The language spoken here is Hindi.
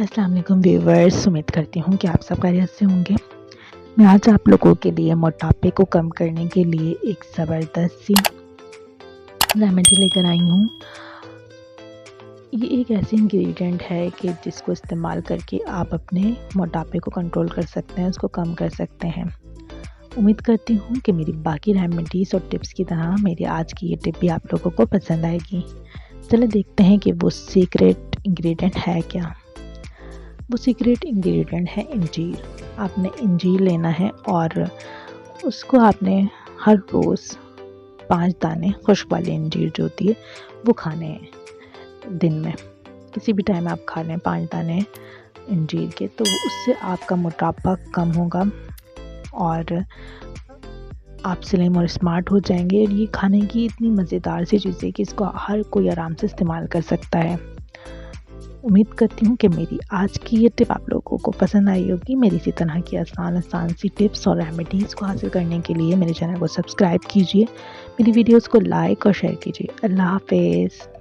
अस्सलाम वालेकुम व्यूवर्स, उम्मीद करती हूँ कि आप सब खैरियत से होंगे। मैं आज आप लोगों के लिए मोटापे को कम करने के लिए एक ज़बरदस्त सी रेमेडी लेकर आई हूँ। ये एक ऐसी इंग्रेडिएंट है कि जिसको इस्तेमाल करके आप अपने मोटापे को कंट्रोल कर सकते हैं, उसको कम कर सकते हैं। उम्मीद करती हूँ कि मेरी बाकी रेमेडीज़ और टिप्स की तरह मेरी आज की ये टिप भी आप लोगों को पसंद आएगी। चलिए देखते हैं कि वो सीक्रेट इंग्रेडिएंट है क्या। वो सीक्रेट इंग्रेडिएंट है इंजीर। आपने इंजीर लेना है और उसको आपने हर रोज़ 5 दाने खुश्क वाली इंजीर जो होती है वो खाने हैं दिन में। किसी भी टाइम आप खा लें 5 दाने इंजीर के, तो उससे आपका मोटापा कम होगा और आप स्लिम और स्मार्ट हो जाएंगे। और ये खाने की इतनी मज़ेदार सी चीज़ है कि इसको हर कोई आराम से इस्तेमाल कर सकता है। उम्मीद करती हूँ कि मेरी आज की ये टिप आप लोगों को पसंद आई होगी। मेरी इसी तरह की आसान सी टिप्स और रेमेडीज़ को हासिल करने के लिए मेरे चैनल को सब्सक्राइब कीजिए, मेरी वीडियोस को लाइक और शेयर कीजिए। अल्लाह हाफ़िज़।